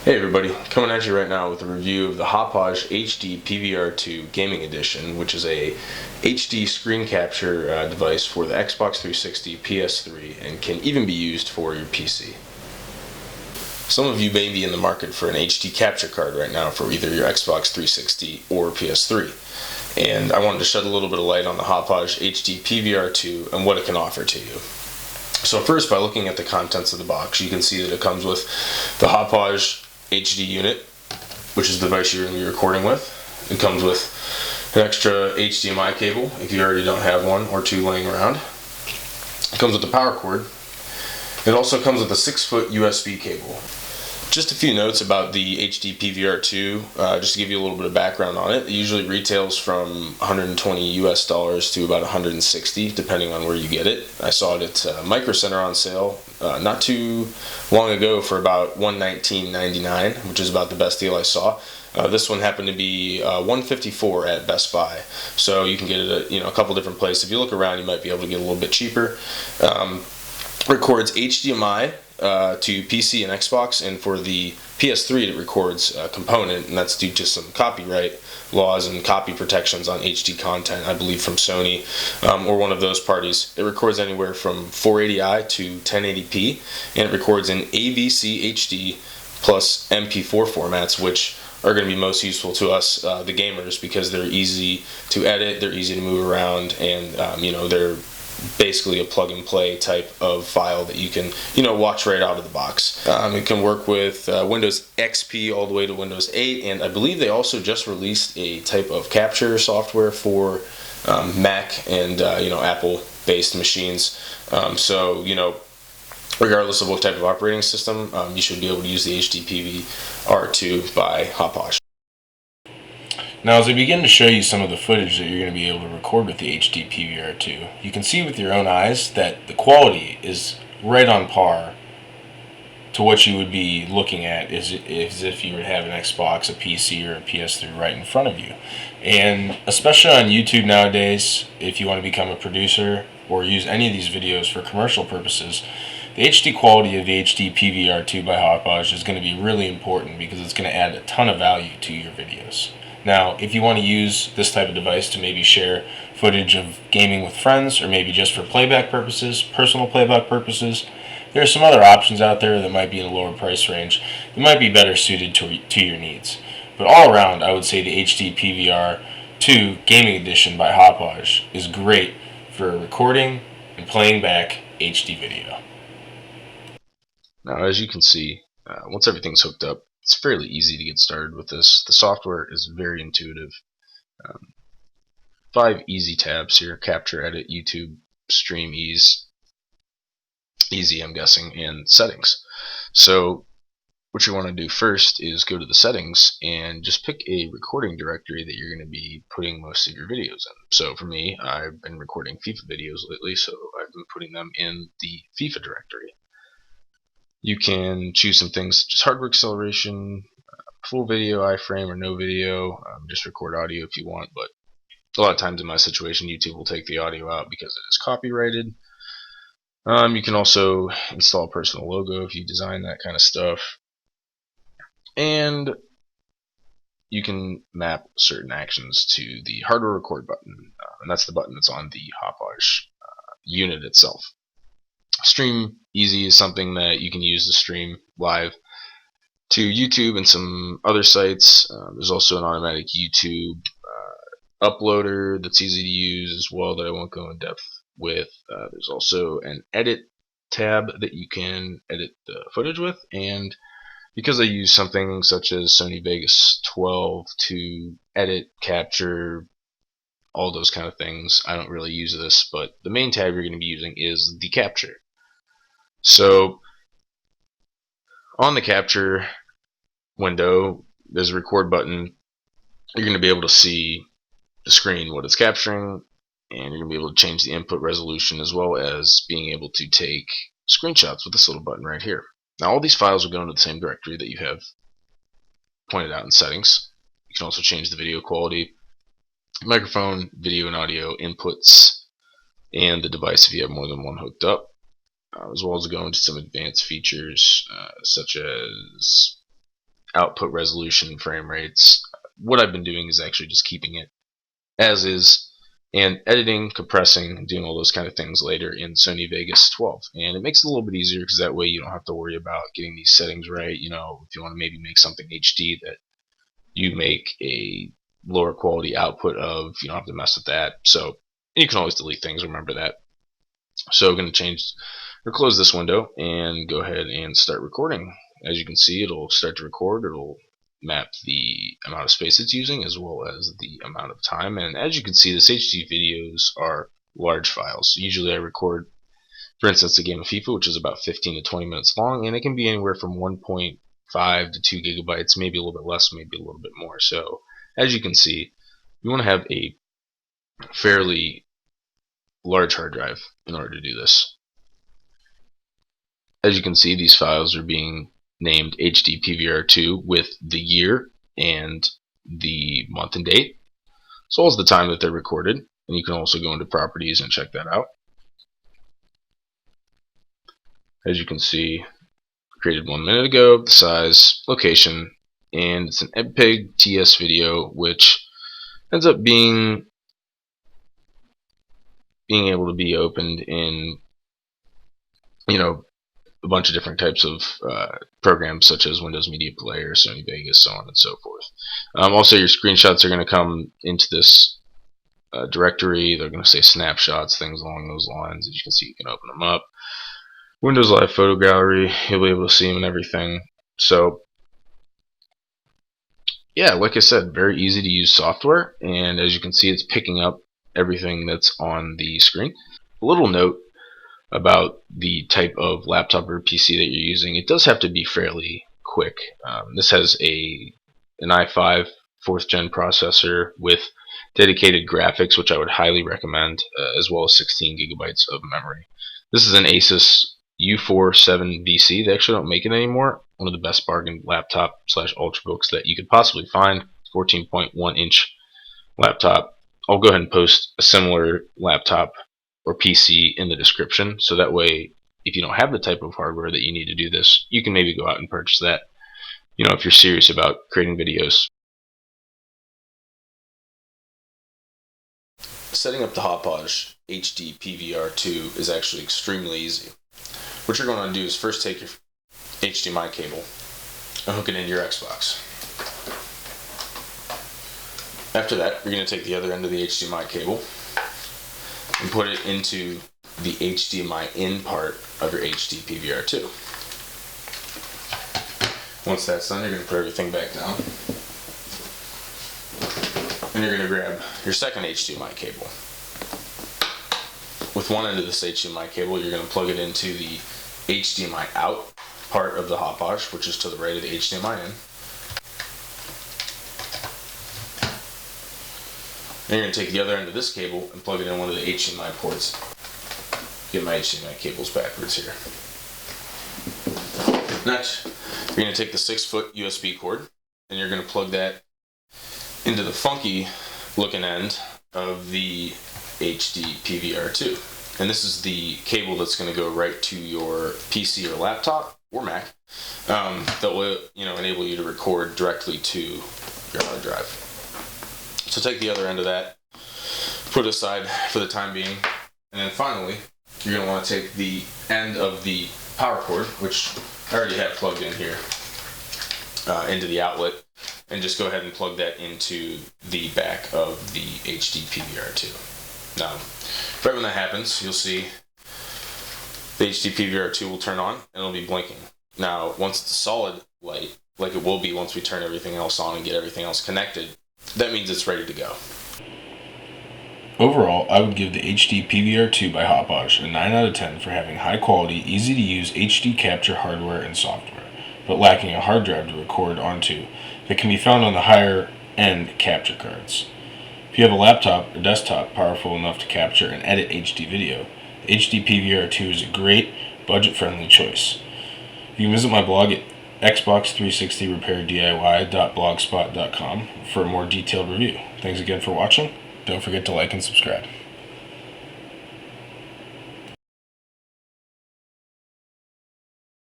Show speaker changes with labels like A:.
A: Hey everybody, coming at you right now with a review of the Hauppauge HD PVR 2 Gaming Edition, which is a HD screen capture device for the Xbox 360, PS3, and can even be used for your PC. Some of you may be in the market for an HD capture card right now for either your Xbox 360 or PS3. And I wanted to shed a little bit of light on the Hauppauge HD PVR 2 and what it can offer to you. So first, by looking at the contents of the box, you can see that it comes with the Hauppauge HD unit, which is the device you're going to be recording with. It comes with an extra HDMI cable if you already don't have one or two laying around. It comes with the power cord. It also comes with a 6-foot USB cable. Just a few notes about the HD PVR 2, just to give you a little bit of background on it. It usually retails from $120 US to about $160, depending on where you get it. I saw it at Micro Center on sale not too long ago for about $119.99, which is about the best deal I saw. This one happened to be $154 at Best Buy, so you can get it at a couple different places. If you look around, you might be able to get a little bit cheaper. Records HDMI to PC and Xbox, and for the PS3 it records a component, and that's due to some copyright laws and copy protections on HD content, I believe from Sony or one of those parties. It records anywhere from 480i to 1080p, and it records in AVC HD plus MP4 formats, which are going to be most useful to us, the gamers, because they're easy to edit, they're easy to move around, and they're basically a plug-and-play type of file that you can, watch right out of the box. It can work with Windows XP all the way to Windows 8, and I believe they also just released a type of capture software for Mac and Apple-based machines. Regardless of what type of operating system, you should be able to use the HD PVR2 by Hauppauge. Now, as I begin to show you some of the footage that you're going to be able to record with the HD PVR2, you can see with your own eyes that the quality is right on par to what you would be looking at as if you would have an Xbox, a PC, or a PS3 right in front of you. And especially on YouTube nowadays, if you want to become a producer or use any of these videos for commercial purposes, the HD quality of the HD PVR2 by Hauppauge is going to be really important because it's going to add a ton of value to your videos. Now, if you want to use this type of device to maybe share footage of gaming with friends, or maybe just for playback purposes, personal playback purposes, there are some other options out there that might be in a lower price range that might be better suited to your needs. But all around, I would say the HD PVR 2 Gaming Edition by Hauppauge is great for recording and playing back HD video. Now, as you can see, once everything's hooked up, it's fairly easy to get started with this. The software is very intuitive. 5 easy tabs here: capture, edit, YouTube, stream, easy I'm guessing, and settings. So what you want to do first is go to the settings and just pick a recording directory that you're going to be putting most of your videos in. So for me, I've been recording FIFA videos lately, so I've been putting them in the FIFA directory. You can choose some things such as hardware acceleration, full video, iframe, or no video. Just record audio if you want, but a lot of times in my situation, YouTube will take the audio out because it is copyrighted. You can also install a personal logo if you design that kind of stuff. And you can map certain actions to the hardware record button, and that's the button that's on the Hauppauge unit itself. Stream easy is something that you can use to stream live to YouTube and some other sites. There's also an automatic YouTube uploader that's easy to use as well that I won't go in depth with. There's also an edit tab that you can edit the footage with, and because I use something such as Sony Vegas 12 to edit, capture, all those kind of things, I don't really use this, but the main tab you're going to be using is the capture. So on the capture window, there's a record button. You're going to be able to see the screen, what it's capturing, and you're going to be able to change the input resolution as well as being able to take screenshots with this little button right here. Now all these files will go into the same directory that you have pointed out in settings. You can also change the video quality, microphone, video and audio inputs, and the device if you have more than one hooked up. As well as go into some advanced features such as output resolution, frame rates. What I've been doing is actually just keeping it as is and editing, compressing, doing all those kind of things later in Sony Vegas 12. And it makes it a little bit easier because that way you don't have to worry about getting these settings right. You know, if you want to maybe make something HD that you make a lower quality output of, you don't have to mess with that. So you can always delete things, remember that. So I'm going to change or close this window and go ahead and start recording. As you can see, it'll start to record. It'll map the amount of space it's using as well as the amount of time. And as you can see, this HD videos are large files. Usually I record, for instance, a game of FIFA, which is about 15 to 20 minutes long, and it can be anywhere from 1.5 to 2 gigabytes, maybe a little bit less, maybe a little bit more. So as you can see, you want to have a fairly large hard drive in order to do this. As you can see, these files are being named HD PVR2 with the year and the month and date, as well as the time that they're recorded. And you can also go into properties and check that out. As you can see, created 1 minute ago, the size, location, and it's an mpeg TS video, which ends up being able to be opened in, you know, a bunch of different types of programs such as Windows Media Player, Sony Vegas, so on and so forth. Also, your screenshots are going to come into this directory. They're going to say snapshots, things along those lines. As you can see, you can open them up. Windows Live Photo Gallery, you'll be able to see them and everything. So, yeah, like I said, very easy to use software, and as you can see, it's picking up everything that's on the screen. A little note about the type of laptop or PC that you're using. It does have to be fairly quick. This has an i5 4th gen processor with dedicated graphics, which I would highly recommend, as well as 16 gigabytes of memory. This is an Asus U4 7VC. They actually don't make it anymore. One of the best bargain laptop / ultrabooks that you could possibly find. 14.1 inch laptop. I'll go ahead and post a similar laptop or PC in the description, so that way if you don't have the type of hardware that you need to do this, you can maybe go out and purchase that, you know, if you're serious about creating videos. Setting up the Hauppauge HD PVR2 is actually extremely easy. What you're going to do is first take your HDMI cable and hook it into your Xbox. After that, you're going to take the other end of the HDMI cable and put it into the HDMI in part of your HD PVR2. Once that's done, you're going to put everything back down. And you're going to grab your second HDMI cable. With one end of this HDMI cable, you're going to plug it into the HDMI out part of the Hauppauge, which is to the right of the HDMI in. And you're going to take the other end of this cable and plug it in one of the HDMI ports. Get my HDMI cables backwards here. Next, you're going to take the 6-foot USB cord and you're going to plug that into the funky looking end of the HD PVR2. And this is the cable that's going to go right to your PC or laptop or Mac that will, you know, enable you to record directly to your hard drive. So take the other end of that, put it aside for the time being, and then finally, you're going to want to take the end of the power cord, which I already have plugged in here, into the outlet, and just go ahead and plug that into the back of the HD PVR2. Now, right when that happens, you'll see the HD PVR2 will turn on, and it'll be blinking. Now, once it's a solid light, like it will be once we turn everything else on and get everything else connected, that means it's ready to go. Overall, I would give the HD PVR2 by Hauppauge a 9 out of 10 for having high quality, easy to use HD capture hardware and software, but lacking a hard drive to record onto that can be found on the higher end capture cards. If you have a laptop or desktop powerful enough to capture and edit HD video, the HD PVR2 is a great, budget-friendly choice. You can visit my blog at xbox360repairdiy.blogspot.com for a more detailed review. Thanks again for watching. Don't forget to like and subscribe.